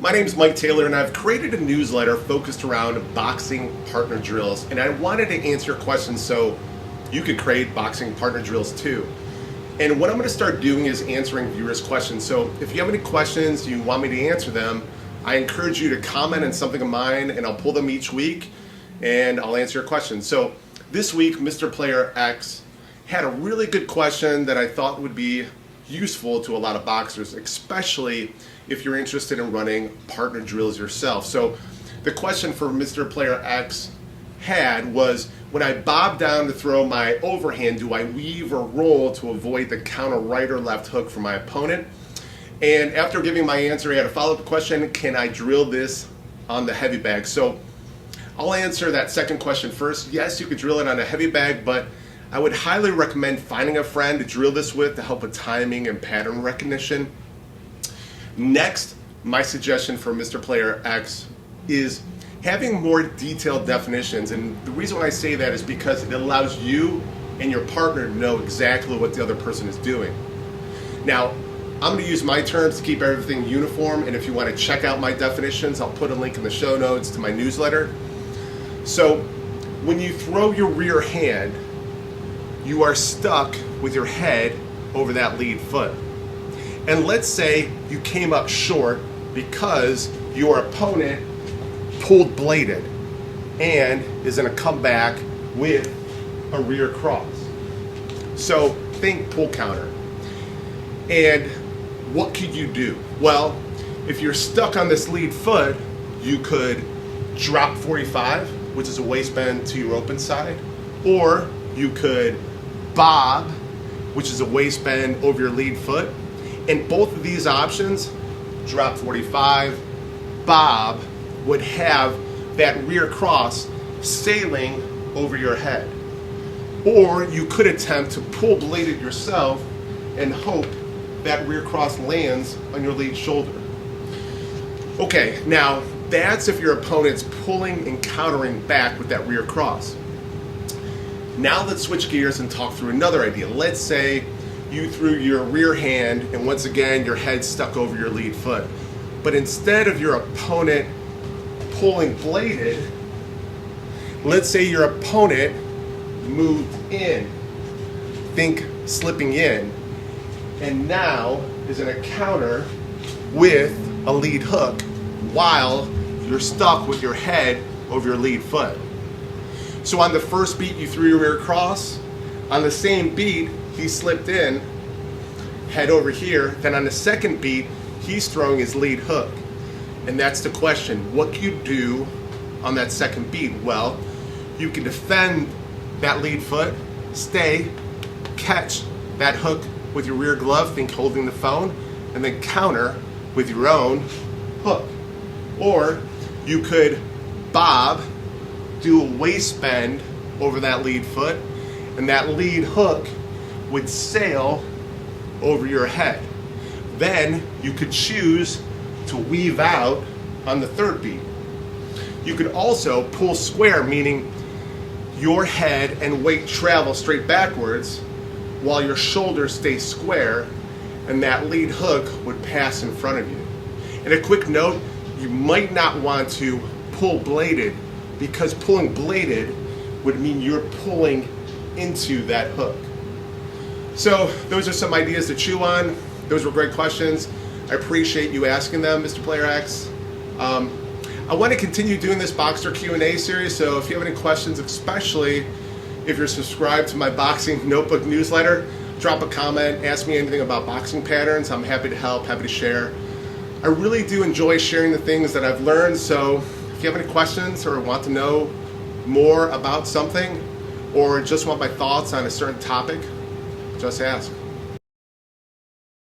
My name is Mike Taylor, and I've created a newsletter focused around boxing partner drills, and I wanted to answer your questions so you could create boxing partner drills too. And what I'm going to start doing is answering viewers' questions. So if you have any questions, you want me to answer them, I encourage you to comment on something of mine, and I'll pull them each week, and I'll answer your questions. So this week, MrPlayerX had a really good question that I thought would be useful to a lot of boxers, especially if you're interested in running partner drills yourself. So the question for MrPlayerX had was, when I bob down to throw my overhand, do I weave or roll to avoid the counter right or left hook from my opponent? And after giving my answer, I had a follow-up question: can I drill this on the heavy bag? So I'll answer that second question first. Yes, you could drill it on a heavy bag, but I would highly recommend finding a friend to drill this with to help with timing and pattern recognition. Next, my suggestion for MrPlayerX is having more detailed definitions. And the reason why I say that is because it allows you and your partner to know exactly what the other person is doing. Now, I'm going to use my terms to keep everything uniform, and if you want to check out my definitions, I'll put a link in the show notes to my newsletter. So, when you throw your rear hand, you are stuck with your head over that lead foot. And let's say you came up short because your opponent pulled bladed and is going to come back with a rear cross. So think pull counter. And what could you do? Well, if you're stuck on this lead foot, you could drop 45, which is a waist bend to your open side, or you could bob, which is a waist bend over your lead foot. And both of these options, drop 45, bob, would have that rear cross sailing over your head. Or you could attempt to pull bladed yourself and hope that rear cross lands on your lead shoulder. Okay, now that's if your opponent's pulling and countering back with that rear cross. Now let's switch gears and talk through another idea. Let's say you threw your rear hand and once again your head's stuck over your lead foot. But instead of your opponent pulling bladed, let's say your opponent moved in, think slipping in, and now is in a counter with a lead hook while you're stuck with your head over your lead foot. So on the first beat, you threw your rear cross. On the same beat, he slipped in, head over here. Then on the second beat, he's throwing his lead hook. And that's the question. What can you do on that second beat? Well, you can defend that lead foot, stay, catch that hook with your rear glove, think holding the phone, and then counter with your own hook. Or you could bob, do a waist bend over that lead foot, and that lead hook would sail over your head. Then you could choose to weave out on the third beat. You could also pull square, meaning your head and weight travel straight backwards while your shoulders stay square, and that lead hook would pass in front of you. And a quick note, you might not want to pull bladed, because pulling bladed would mean you're pulling into that hook. So those are some ideas to chew on. Those were great questions. I appreciate you asking them, MrPlayerX. I want to continue doing this Boxer Q&A series, so if you have any questions, especially if you're subscribed to my Boxing Notebook newsletter, drop a comment, ask me anything about boxing patterns. I'm happy to help, happy to share. I really do enjoy sharing the things that I've learned, so if you have any questions or want to know more about something or just want my thoughts on a certain topic, just ask.